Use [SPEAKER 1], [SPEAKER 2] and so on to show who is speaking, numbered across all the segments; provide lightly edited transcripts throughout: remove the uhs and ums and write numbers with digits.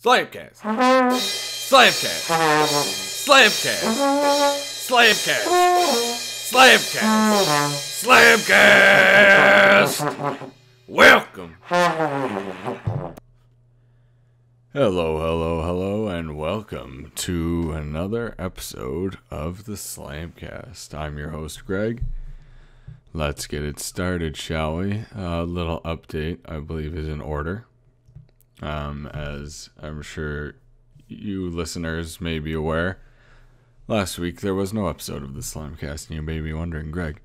[SPEAKER 1] Slamcast. Slamcast. Slamcast. Slamcast. Slamcast. Slamcast. Welcome. Hello, and welcome to another episode of the Slamcast. I'm your host, Greg. Let's get it started, shall we? A little update, I believe, is in order. As I'm sure you listeners may be aware, last week there was no episode of the Slamcast, and you may be wondering, Greg,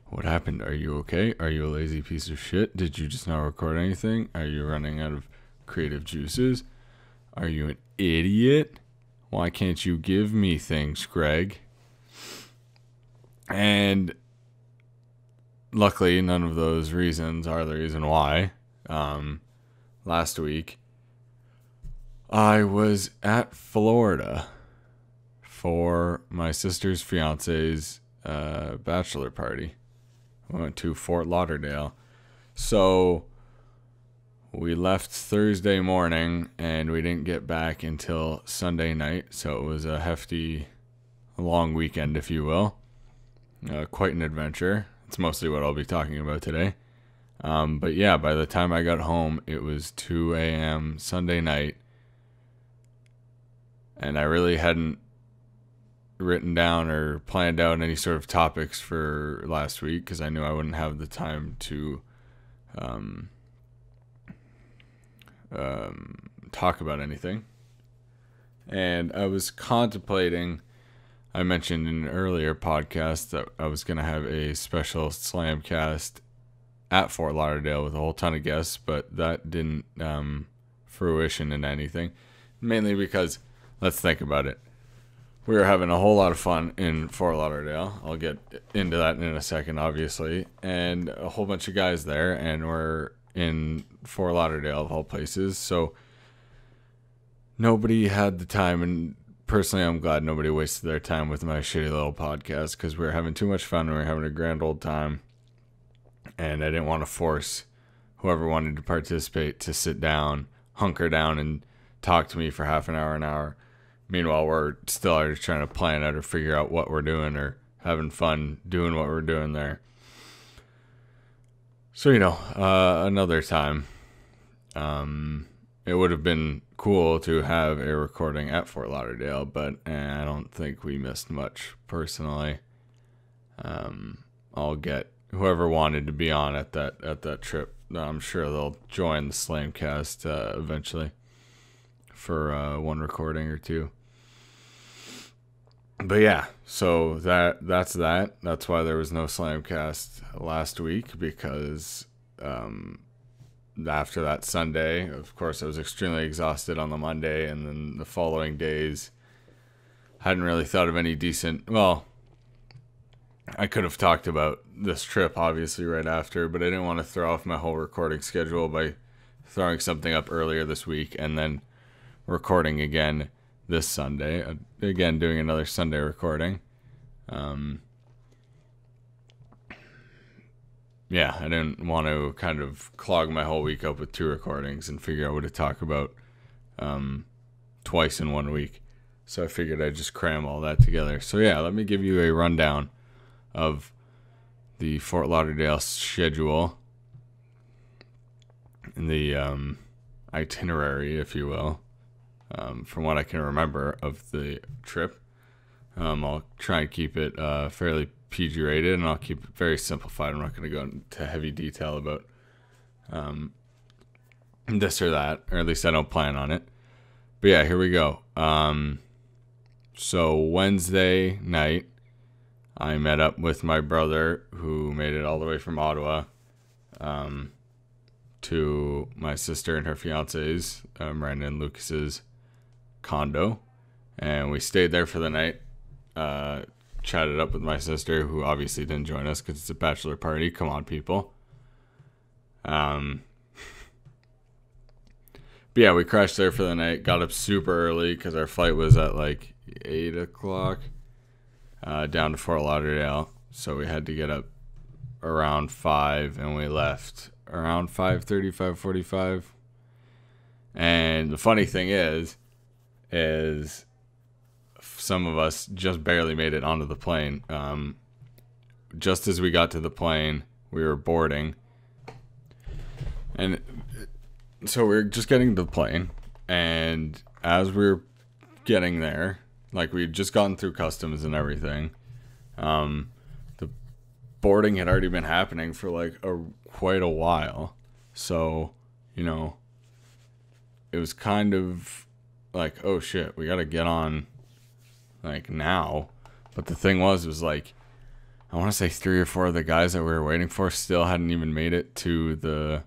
[SPEAKER 1] what happened? Are you okay? Are you a lazy piece of shit? Did you just not record anything? Are you running out of creative juices? Are you an idiot? Why can't you give me things, Greg? And luckily, none of those reasons are the reason why. Last week, I was at Florida for my sister's fiance's bachelor party. We went to Fort Lauderdale. So we left Thursday morning and we didn't get back until Sunday night. So it was a hefty, long weekend, if you will. Quite an adventure. It's mostly what I'll be talking about today. But yeah, by the time I got home, it was 2 a.m. Sunday night. And I really hadn't written down or planned out any sort of topics for last week because I knew I wouldn't have the time to talk about anything. And I was contemplating, I mentioned in an earlier podcast that I was going to have a special Slamcast at Fort Lauderdale with a whole ton of guests, but that didn't fruition in anything. Mainly because, let's think about it. We were having a whole lot of fun in Fort Lauderdale. I'll get into that in a second, obviously. And a whole bunch of guys there, and we're in Fort Lauderdale of all places. So nobody had the time, and personally, I'm glad nobody wasted their time with my shitty little podcast because we were having too much fun. We were having a grand old time. And I didn't want to force whoever wanted to participate to sit down, hunker down, and talk to me for half an hour. Meanwhile, we're still trying to plan out or figure out what we're doing or having fun doing what we're doing there. So, another time, it would have been cool to have a recording at Fort Lauderdale, but I don't think we missed much personally. I'll get whoever wanted to be on at that trip. I'm sure they'll join the Slamcast eventually for one recording or two. But yeah, so that's that. That's why there was no Slamcast last week because after that Sunday, of course, I was extremely exhausted on the Monday, and then the following days, hadn't really thought of any decent. Well, I could have talked about this trip, obviously, right after, but I didn't want to throw off my whole recording schedule by throwing something up earlier this week and then recording again this Sunday. Again, doing another Sunday recording. Yeah, I didn't want to kind of clog my whole week up with two recordings and figure out what to talk about twice in 1 week. So I figured I'd just cram all that together. So yeah, let me give you a rundown of the Fort Lauderdale schedule, the itinerary, if you will, from what I can remember of the trip. I'll try and keep it fairly PG rated, and I'll keep it very simplified. I'm not going to go into heavy detail about this or that, or at least I don't plan on it. But yeah, here we go. So Wednesday night, I met up with my brother, who made it all the way from Ottawa, to my sister and her fiance's, Miranda and Lucas's condo, and we stayed there for the night. Chatted up with my sister, who obviously didn't join us because it's a bachelor party. Come on, people. But yeah, we crashed there for the night. Got up super early because our flight was at like 8 o'clock. Down to Fort Lauderdale, so we had to get up around 5, and we left around 5:30, 5:45, And the funny thing is some of us just barely made it onto the plane. Just as we got to the plane, we were boarding. And so we were just getting to the plane. And as we were getting there, like we'd just gotten through customs and everything, the boarding had already been happening for like quite a while. So, you know, it was kind of like, oh shit, we gotta get on like now. But the thing was like, I want to say 3 or 4 of the guys that we were waiting for still hadn't even made it to the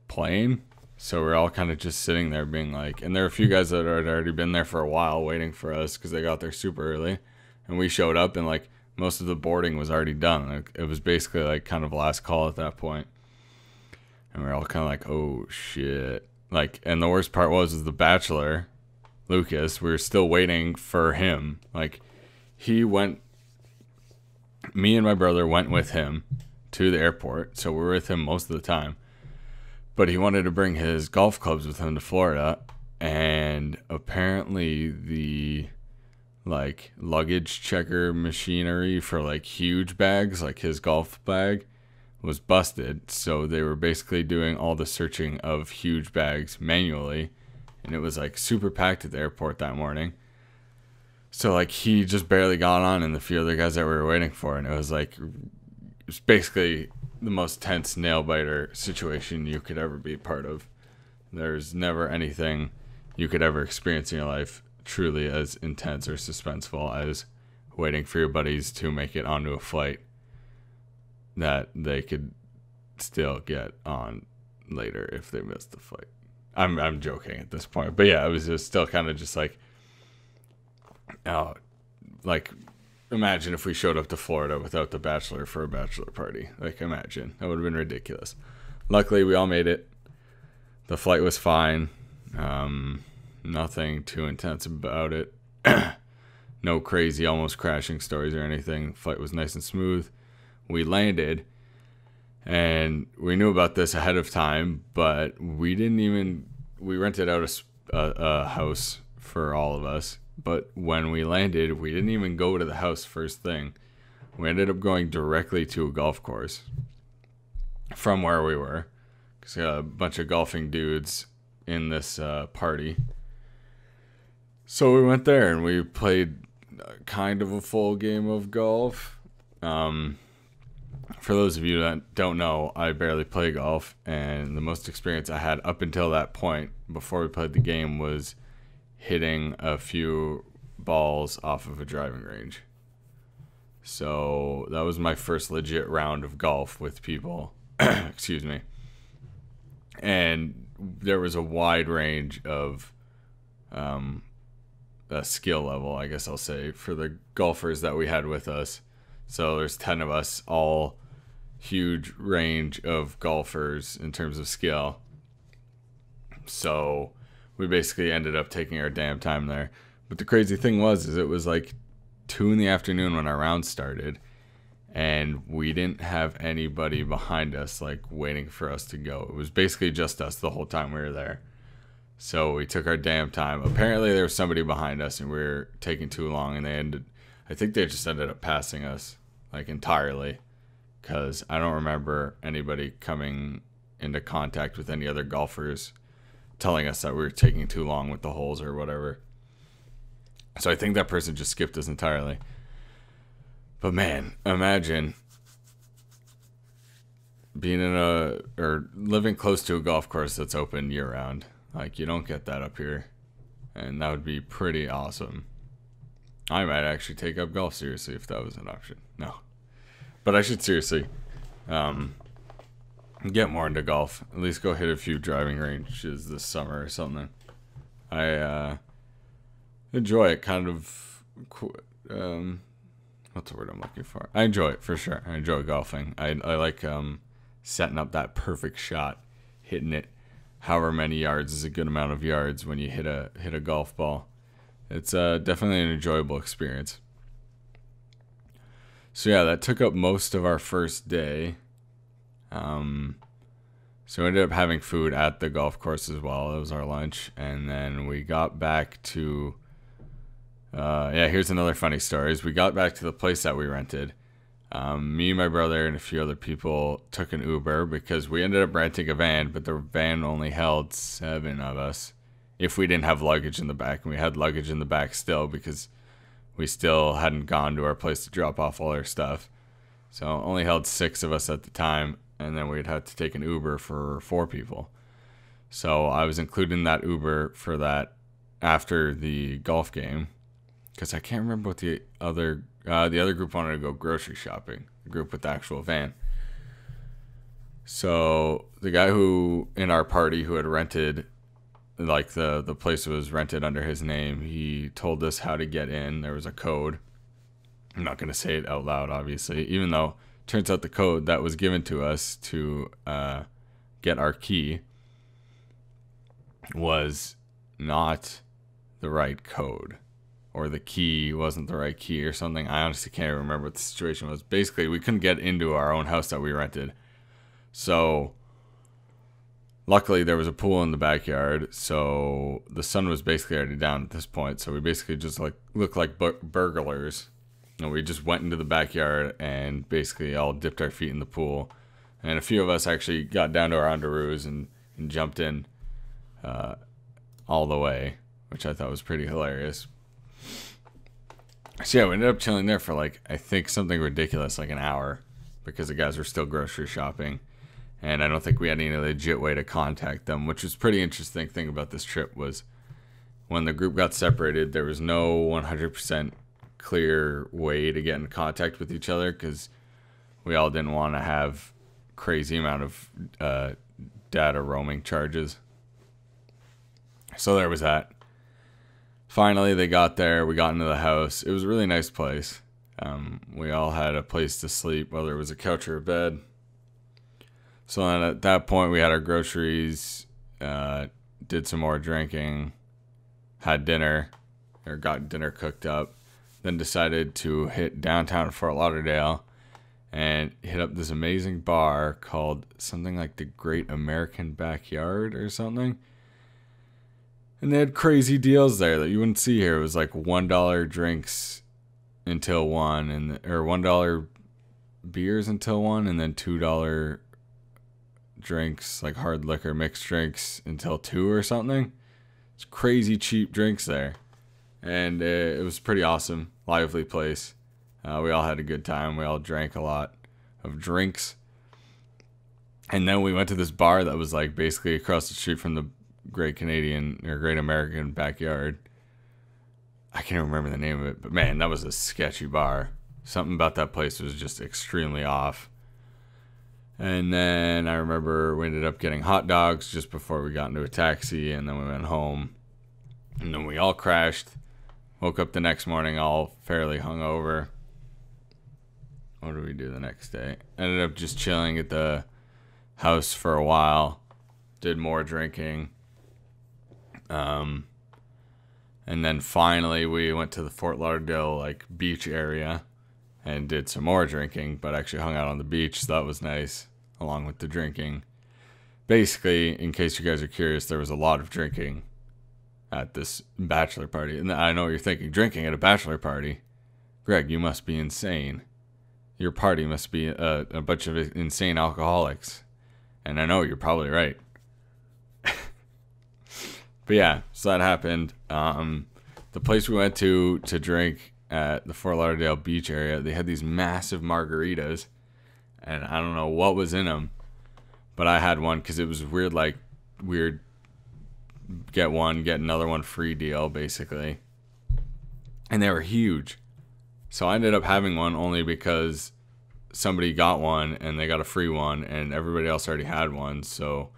[SPEAKER 1] plane. So we're all kind of just sitting there being like, and there were a few guys that had already been there for a while waiting for us because they got there super early. And we showed up and like most of the boarding was already done. Like, it was basically like kind of last call at that point. And we're all kind of like, oh shit. Like, and the worst part was the Bachelor, Lucas, we were still waiting for him. Like, me and my brother went with him to the airport. So we were with him most of the time. But he wanted to bring his golf clubs with him to Florida. And apparently the like luggage checker machinery for like huge bags, like his golf bag, was busted. So they were basically doing all the searching of huge bags manually. And it was like super packed at the airport that morning. So like he just barely got on, and the few other guys that we were waiting for, and it was basically the most tense nail biter situation you could ever be part of. There's never anything you could ever experience in your life truly as intense or suspenseful as waiting for your buddies to make it onto a flight that they could still get on later if they missed the flight. I'm joking at this point, but yeah, it was just still kind of just like, oh, like imagine if we showed up to Florida without the Bachelor for a bachelor party. Like, imagine. That would have been ridiculous. Luckily, we all made it. The flight was fine. Nothing too intense about it. No crazy, almost crashing stories or anything. Flight was nice and smooth. We landed, and we knew about this ahead of time, but we rented out a house for all of us. But when we landed, we didn't even go to the house first thing. We ended up going directly to a golf course from where we were. Because we got a bunch of golfing dudes in this party. So we went there and we played kind of a full game of golf. For those of you that don't know, I barely play golf. And the most experience I had up until that point, before we played the game, was hitting a few balls off of a driving range. So that was my first legit round of golf with people. Excuse me. And there was a wide range of skill level, I guess I'll say, for the golfers that we had with us. So there's 10 of us, all huge range of golfers in terms of skill. So we basically ended up taking our damn time there. But the crazy thing was it was like 2 p.m. when our round started, and we didn't have anybody behind us like waiting for us to go. It was basically just us the whole time we were there. So we took our damn time. Apparently there was somebody behind us and we were taking too long, and I think they just ended up passing us like entirely, because I don't remember anybody coming into contact with any other golfers telling us that we were taking too long with the holes or whatever. So I think that person just skipped us entirely. But man, imagine being or living close to a golf course that's open year round. Like, you don't get that up here. And that would be pretty awesome. I might actually take up golf seriously if that was an option. No. But I should seriously get more into golf. At least go hit a few driving ranges this summer or something. I enjoy it, kind of. What's the word I'm looking for? I enjoy it for sure. I enjoy golfing. I like setting up that perfect shot, hitting it however many yards is a good amount of yards when you hit a golf ball. It's definitely an enjoyable experience. So yeah, that took up most of our first day. So we ended up having food at the golf course as well. It was our lunch. And then we got back to, here's another funny story. We got back to the place that we rented. Me, my brother, and a few other people took an Uber because we ended up renting a van, but the van only held 7 of us if we didn't have luggage in the back. And we had luggage in the back still because we still hadn't gone to our place to drop off all our stuff. So only held 6 of us at the time, and then we'd have to take an Uber for 4 people. So I was including that Uber for that after the golf game because I can't remember what the other group wanted to go grocery shopping, the group with the actual van. So the guy who in our party who had rented, like the place was rented under his name, he told us how to get in. There was a code. I'm not going to say it out loud, obviously, even though it turns out the code that was given to us to get our key was not the right code, or the key wasn't the right key or something. I honestly can't remember what the situation was. Basically, we couldn't get into our own house that we rented. So luckily there was a pool in the backyard, so the sun was basically already down at this point. So we basically just looked like burglars. And we just went into the backyard and basically all dipped our feet in the pool. And a few of us actually got down to our underoos and jumped in all the way, which I thought was pretty hilarious. So yeah, we ended up chilling there for I think something ridiculous, like an hour, because the guys were still grocery shopping. And I don't think we had any legit way to contact them, which was pretty interesting thing about this trip was when the group got separated, there was no 100% clear way to get in contact with each other because we all didn't want to have crazy amount of data roaming charges. So there was that. Finally, they got there. We got into the house. It was a really nice place. We all had a place to sleep, whether it was a couch or a bed. So then at that point, we had our groceries, did some more drinking, had dinner, or got dinner cooked up. Then decided to hit downtown Fort Lauderdale and hit up this amazing bar called something like the Great American Backyard or something. And they had crazy deals there that you wouldn't see here. It was like $1 drinks until 1, or $1 beers until 1, and then $2 drinks, like hard liquor mixed drinks until 2 or something. It's crazy cheap drinks there. And it was pretty awesome, lively place. We all had a good time. We all drank a lot of drinks. And then we went to this bar that was basically across the street from the Great American Backyard. I can't remember the name of it, but man, that was a sketchy bar. Something about that place was just extremely off. And then I remember we ended up getting hot dogs just before we got into a taxi, and then we went home. And then we all crashed. Woke up the next morning all fairly hungover. What did we do the next day? Ended up just chilling at the house for a while. Did more drinking. And then finally we went to the Fort Lauderdale beach area and did some more drinking, but actually hung out on the beach, so that was nice, along with the drinking. Basically, in case you guys are curious, there was a lot of drinking at this bachelor party. And I know what you're thinking, drinking at a bachelor party? Greg, you must be insane. Your party must be a bunch of insane alcoholics. And I know you're probably right. But yeah, so that happened. The place we went to drink at the Fort Lauderdale beach area, they had these massive margaritas. And I don't know what was in them, but I had one because it was weird get one, get another one free deal, basically. And they were huge. So I ended up having one only because somebody got one and they got a free one and everybody else already had one. So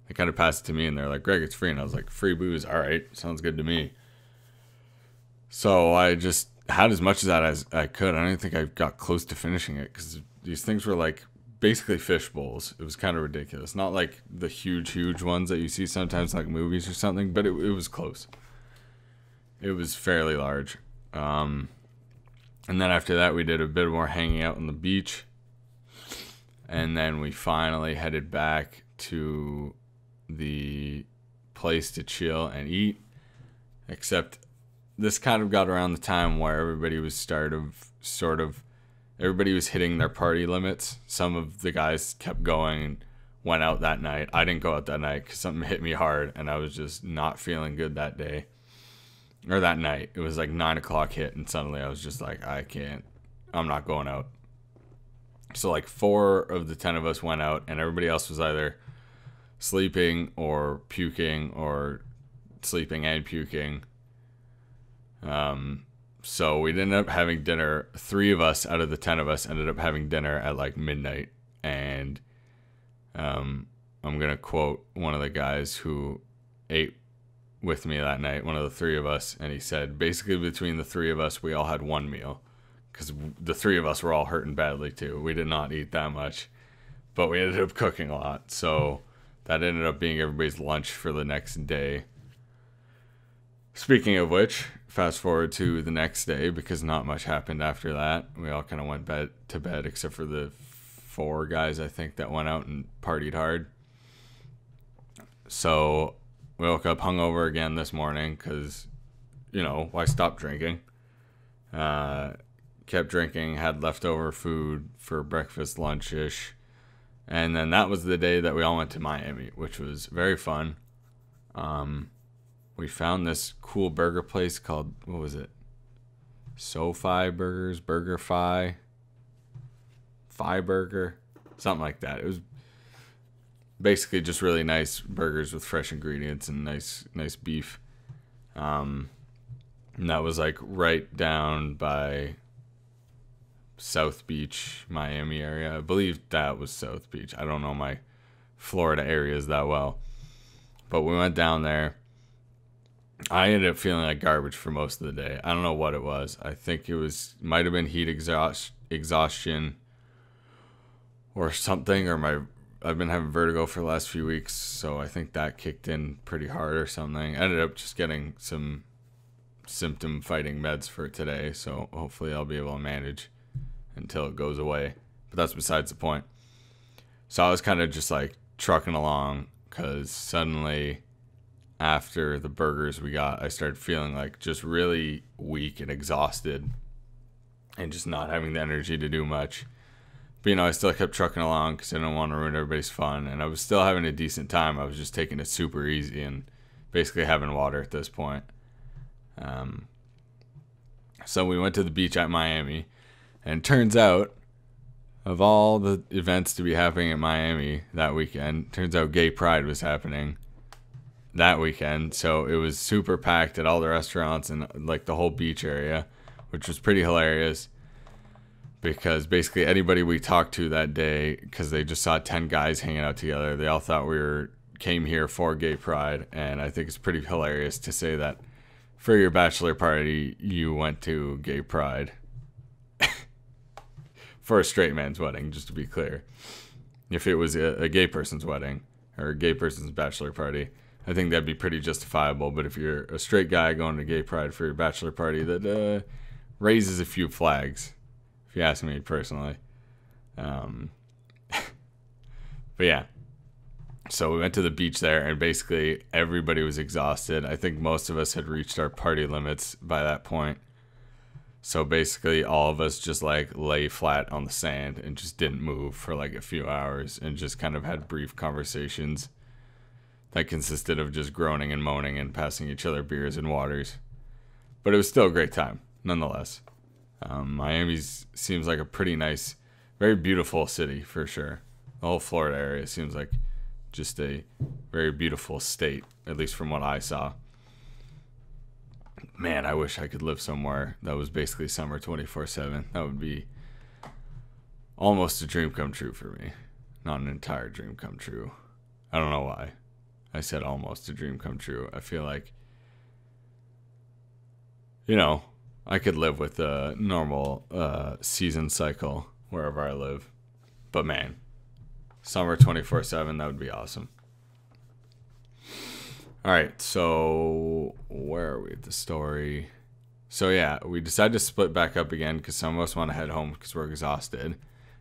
[SPEAKER 1] they kind of passed it to me and they're like, Greg, it's free. And I was like, free booze. All right. Sounds good to me. So I just had as much of that as I could. I don't think I got close to finishing it because these things were basically fish bowls. It was kind of ridiculous. Not like the huge ones that you see sometimes movies or something, but it was close. It was fairly large. And then after that, we did a bit more hanging out on the beach. And then we finally headed back to the place to chill and eat, except this kind of got around the time where everybody was everybody was hitting their party limits. Some of the guys kept going and went out that night. I didn't go out that night because something hit me hard and I was just not feeling good that day. Or that night. It was like 9 o'clock hit and suddenly I was just like, I'm not going out. So like 4 of the 10 of us went out and everybody else was either sleeping or puking or sleeping and puking. So we ended up having dinner. 3 of us out of the 10 of us ended up having dinner at like midnight. And I'm going to quote one of the guys who ate with me that night, one of the 3 of us. And he said, basically between the 3 of us, we all had one meal. Because the 3 of us were all hurting badly too. We did not eat that much. But we ended up cooking a lot. So that ended up being everybody's lunch for the next day. Speaking of which, fast forward to the next day, because not much happened after that. We all kind of went to bed, except for the 4 guys, I think, that went out and partied hard. So we woke up hungover again this morning because, why stop drinking? Kept drinking, had leftover food for breakfast, lunch-ish. And then that was the day that we all went to Miami, which was very fun. We found this cool burger place called, what was it? SoFi Burgers, Burger Fi Burger, something like that. It was basically just really nice burgers with fresh ingredients and nice beef. And that was like right down by South Beach, Miami area. I believe that was South Beach. I don't know my Florida areas that well. But we went down there. I ended up feeling like garbage for most of the day. I don't know what it was. I think might have been heat exhaustion or something, or I've been having vertigo for the last few weeks, so I think that kicked in pretty hard or something. I ended up just getting some symptom fighting meds for today, so hopefully I'll be able to manage until it goes away. But that's besides the point. So I was kind of just like trucking along because suddenly after the burgers we got, I started feeling like just really weak and exhausted and just not having the energy to do much. But, I still kept trucking along because I didn't want to ruin everybody's fun. And I was still having a decent time. I was just taking it super easy and basically having water at this point. So we went to the beach at Miami. And it turns out, of all the events to be happening in Miami that weekend, turns out Gay Pride was happening that weekend. So it was super packed at all the restaurants and like the whole beach area, which was pretty hilarious because basically anybody we talked to that day, because they just saw 10 guys hanging out together, they all thought came here for Gay Pride. And I think it's pretty hilarious to say that for your bachelor party you went to Gay Pride. For a straight man's wedding, just to be clear. If it was a gay person's wedding or a gay person's bachelor party, I think that'd be pretty justifiable. But if you're a straight guy going to Gay Pride for your bachelor party, that raises a few flags, if you ask me personally. But yeah. So we went to the beach there, and basically everybody was exhausted. I think most of us had reached our party limits by that point. So basically all of us just like lay flat on the sand and just didn't move for like a few hours and just kind of had brief conversations that consisted of just groaning and moaning and passing each other beers and waters. But it was still a great time, nonetheless. Miami seems like a pretty nice, very beautiful city for sure. The whole Florida area seems like just a very beautiful state, at least from what I saw. Man, I wish I could live somewhere that was basically summer 24/7. That would be almost a dream come true for me. Not an entire dream come true. I don't know why I said almost a dream come true. I feel like, I could live with a normal season cycle wherever I live. But man, summer 24/7, that would be awesome. All right, so where are we at the story? So yeah, we decided to split back up again because some of us want to head home because we're exhausted.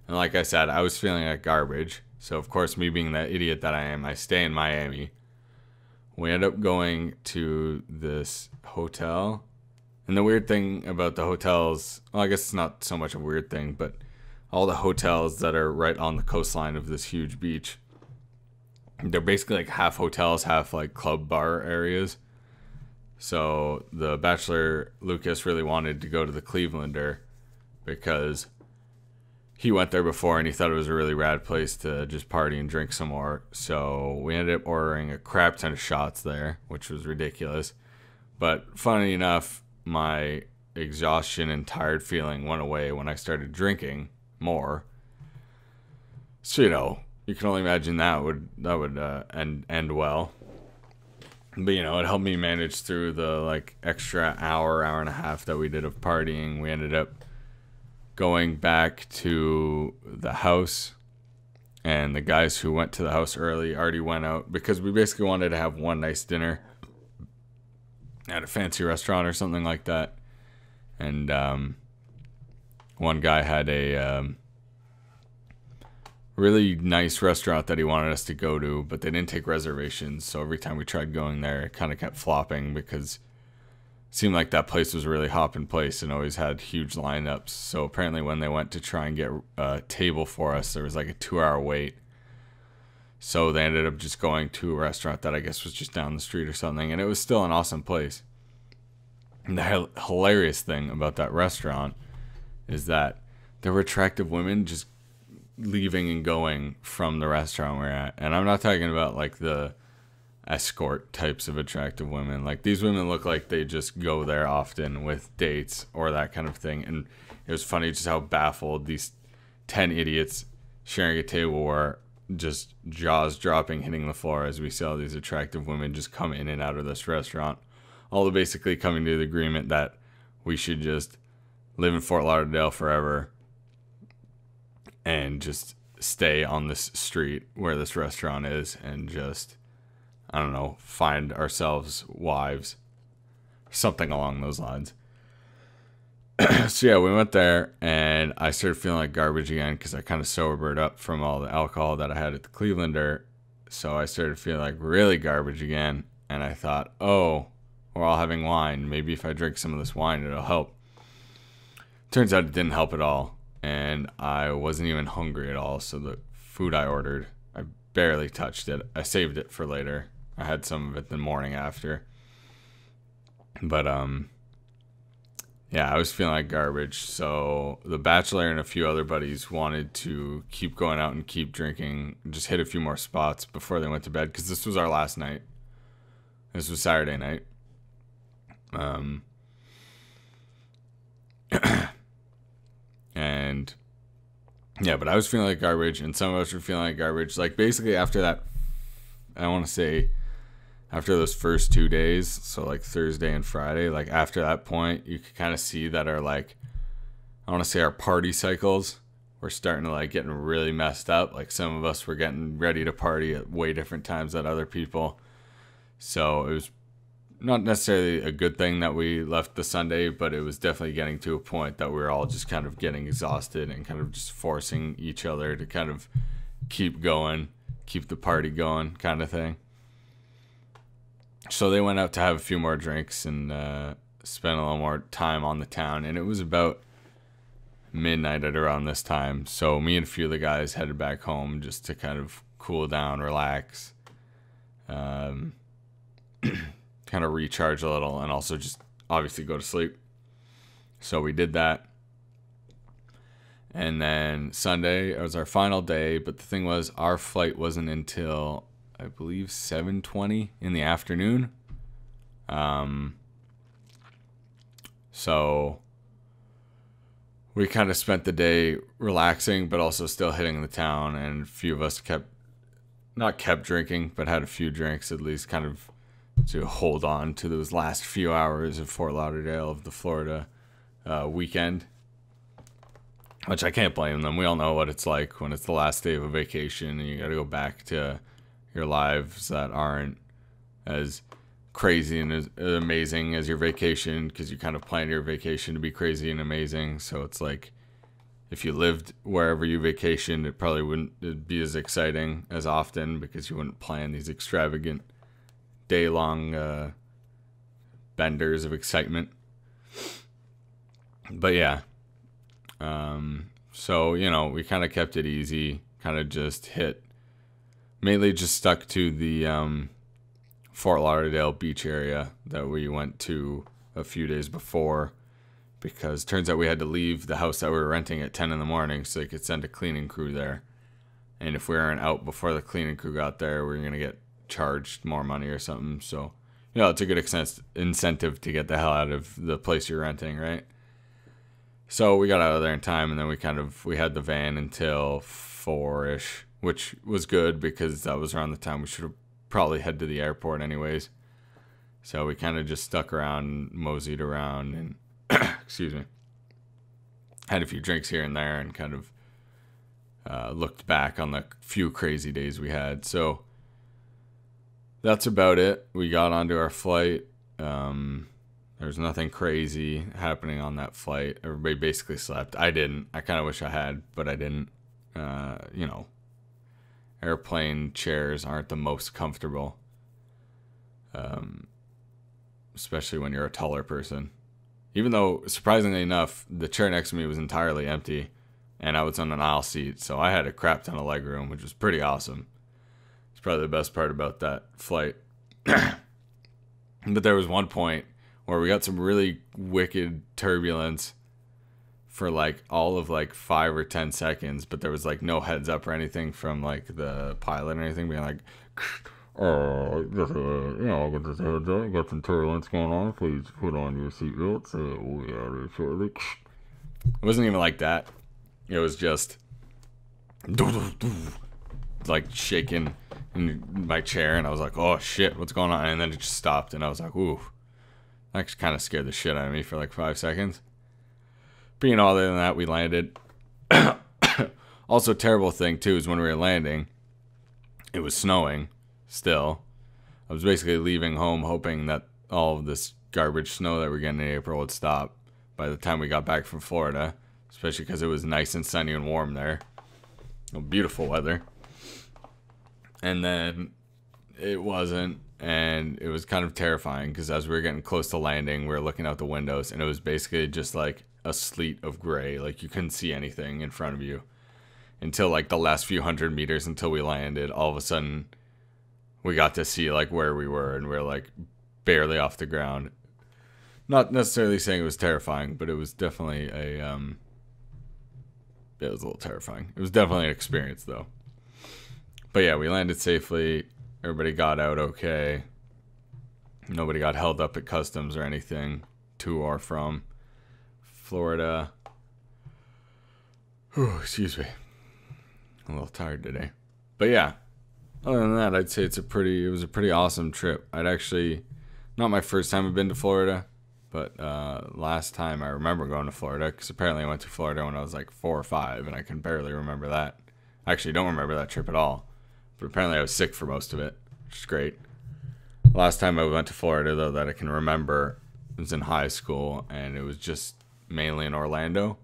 [SPEAKER 1] And like I said, I was feeling like garbage. So, of course, me being that idiot that I am, I stay in Miami. We end up going to this hotel. And the weird thing about the hotels, well, I guess it's not so much a weird thing, but all the hotels that are right on the coastline of this huge beach, they're basically like half hotels, half like club bar areas. So the Bachelor, Lucas, really wanted to go to the Clevelander because he went there before and he thought it was a really rad place to just party and drink some more. So we ended up ordering a crap ton of shots there, which was ridiculous. But funny enough, my exhaustion and tired feeling went away when I started drinking more. So, you can only imagine that would end well. But, it helped me manage through the like extra hour and a half that we did of partying. We ended up going back to the house, and the guys who went to the house early already went out because we basically wanted to have one nice dinner at a fancy restaurant or something like that. And one guy had a really nice restaurant that he wanted us to go to, but they didn't take reservations. So every time we tried going there, it kind of kept flopping because it seemed like that place was a really hopping place and always had huge lineups. So apparently when they went to try and get a table for us, there was like a 2-hour wait. So they ended up just going to a restaurant that I guess was just down the street or something, and it was still an awesome place. And the hilarious thing about that restaurant is that there were attractive women just leaving and going from the restaurant we're at. And I'm not talking about like the escort types of attractive women. Like, these women look like they just go there often with dates or that kind of thing. And it was funny just how baffled these 10 idiots sharing a table were, just jaws dropping, hitting the floor as we saw these attractive women just come in and out of this restaurant. All basically coming to the agreement that we should just live in Fort Lauderdale forever and just stay on this street where this restaurant is and just, I don't know, find ourselves wives. Something along those lines. So yeah, we went there and I started feeling like garbage again because I kind of sobered up from all the alcohol that I had at the Clevelander. So I started feeling like really garbage again. And I thought, oh, we're all having wine. Maybe if I drink some of this wine, it'll help. Turns out it didn't help at all. And I wasn't even hungry at all. So the food I ordered, I barely touched it. I saved it for later. I had some of it the morning after. But, yeah, I was feeling like garbage. So the Bachelor and a few other buddies wanted to keep going out and keep drinking, just hit a few more spots before they went to bed, because this was our last night. This was Saturday night. And yeah, but I was feeling like garbage, and some of us were feeling like garbage. Like, basically after that, I want to say after those first 2 days, so like Thursday and Friday, like after that point, you could kind of see that our, like, I want to say our party cycles were starting to like getting really messed up. Like, some of us were getting ready to party at way different times than other people. So it was not necessarily a good thing that we left the Sunday, but it was definitely getting to a point that we were all just kind of getting exhausted and kind of just forcing each other to kind of keep going, keep the party going kind of thing. So they went out to have a few more drinks and spent a little more time on the town. And it was about midnight at around this time. So me and a few of the guys headed back home just to kind of cool down, relax, kind of recharge a little, and also just obviously go to sleep. So we did that. And then Sunday, it was our final day. But the thing was, our flight wasn't until, I believe, 7:20 in the afternoon. So we kind of spent the day relaxing, but also still hitting the town. And a few of us not kept drinking, but had a few drinks at least, kind of to hold on to those last few hours of Fort Lauderdale, of the Florida weekend. Which I can't blame them. We all know what it's like when it's the last day of a vacation and you got to go back to your lives that aren't as crazy and as amazing as your vacation, because you kind of planned your vacation to be crazy and amazing. So it's like if you lived wherever you vacationed, it probably wouldn't be as exciting as often because you wouldn't plan these extravagant day-long benders of excitement. But yeah, so, you know, we kind of kept it easy, kind of just mainly just stuck to the Fort Lauderdale beach area that we went to a few days before, because it turns out we had to leave the house that we were renting at 10 in the morning so they could send a cleaning crew there. And if we weren't out before the cleaning crew got there, we were going to get charged more money or something. So, you know, it's a good incentive to get the hell out of the place you're renting, right? So we got out of there in time, and then we had the van until 4-ish, which was good because that was around the time we should have probably head to the airport anyways. So we kind of just stuck around, moseyed around, and excuse me, had a few drinks here and there, and kind of looked back on the few crazy days we had. So that's about it. We got onto our flight. There's nothing crazy happening on that flight. Everybody basically slept. I didn't. I kind of wish I had, but I didn't. You know, airplane chairs aren't the most comfortable, especially when you're a taller person. Even though, surprisingly enough, the chair next to me was entirely empty, and I was on an aisle seat, so I had a crap ton of leg room, which was pretty awesome. It's probably the best part about that flight. But there was one point where we got some really wicked turbulence for like all of like 5 or 10 seconds, but there was like no heads up or anything from like the pilot or anything being like, you know, got some turbulence going on. Please put on your seatbelts. We'll be out here shortly. It wasn't even like that. It was just like shaking in my chair, and I was like, oh shit, what's going on? And then it just stopped, and I was like, ooh. That kind of scared the shit out of me for like 5 seconds. But, you know, other than that, we landed. Also, terrible thing, too, is when we were landing, it was snowing still. I was basically leaving home hoping that all of this garbage snow that we're getting in April would stop by the time we got back from Florida, especially because it was nice and sunny and warm there. Beautiful weather. And then it wasn't. And it was kind of terrifying because as we were getting close to landing, we were looking out the windows, and it was basically just like a sleet of gray. Like you couldn't see anything in front of you until like the last few hundred meters until we landed. All of a sudden, we got to see like where we were, and we were like barely off the ground. Not necessarily saying it was terrifying, but it was definitely it was a little terrifying. It was definitely an experience though. But yeah, we landed safely. Everybody got out okay. Nobody got held up at customs or anything to or from Florida. Whew, excuse me. I'm a little tired today. But yeah, other than that, I'd say it was a pretty awesome trip. I'd actually, not my first time I've been to Florida, but last time I remember going to Florida, because apparently I went to Florida when I was like 4 or 5, and I can barely remember that. I actually don't remember that trip at all. But apparently I was sick for most of it, which is great. Last time I went to Florida, though, that I can remember, was in high school, and it was just mainly in Orlando.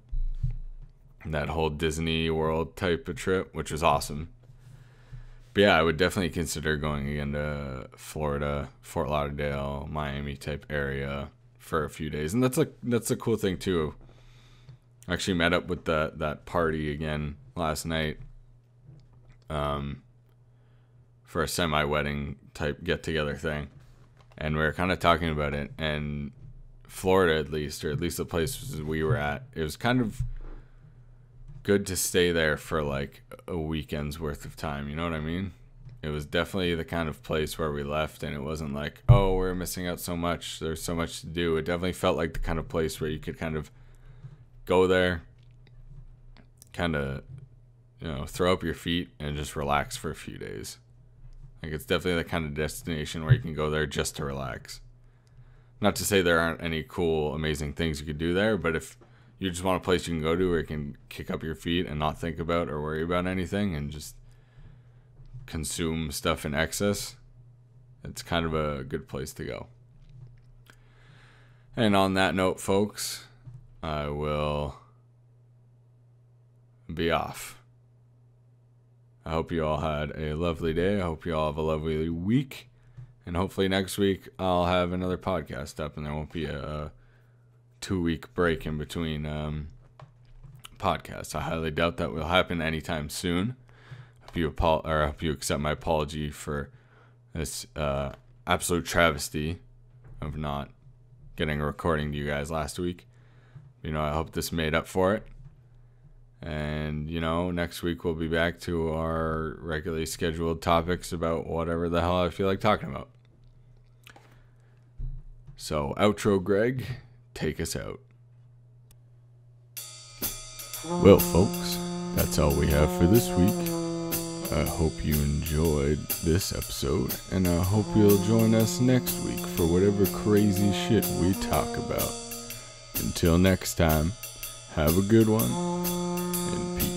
[SPEAKER 1] That whole Disney World type of trip, which was awesome. But yeah, I would definitely consider going again to Florida, Fort Lauderdale, Miami type area for a few days. And that's a cool thing, too. I actually met up with that party again last night. For a semi-wedding type get-together thing, and we were kind of talking about it, and Florida at least the places we were at, it was kind of good to stay there for like a weekend's worth of time, you know what I mean? It was definitely the kind of place where we left, and it wasn't like, oh, we're missing out so much, there's so much to do. It definitely felt like the kind of place where you could kind of go there, kind of, you know, throw up your feet and just relax for a few days. Like, it's definitely the kind of destination where you can go there just to relax. Not to say there aren't any cool, amazing things you could do there, but if you just want a place you can go to where you can kick up your feet and not think about or worry about anything and just consume stuff in excess, it's kind of a good place to go. And on that note, folks, I will be off. I hope you all had a lovely day. I hope you all have a lovely week. And hopefully next week I'll have another podcast up and there won't be a 2-week break in between podcasts. I highly doubt that will happen anytime soon. I hope you accept my apology for this absolute travesty of not getting a recording to you guys last week. I hope this made up for it. And, next week we'll be back to our regularly scheduled topics about whatever the hell I feel like talking about. So, outro Greg, take us out. Well, folks, that's all we have for this week. I hope you enjoyed this episode, and I hope you'll join us next week for whatever crazy shit we talk about. Until next time, have a good one, and peace.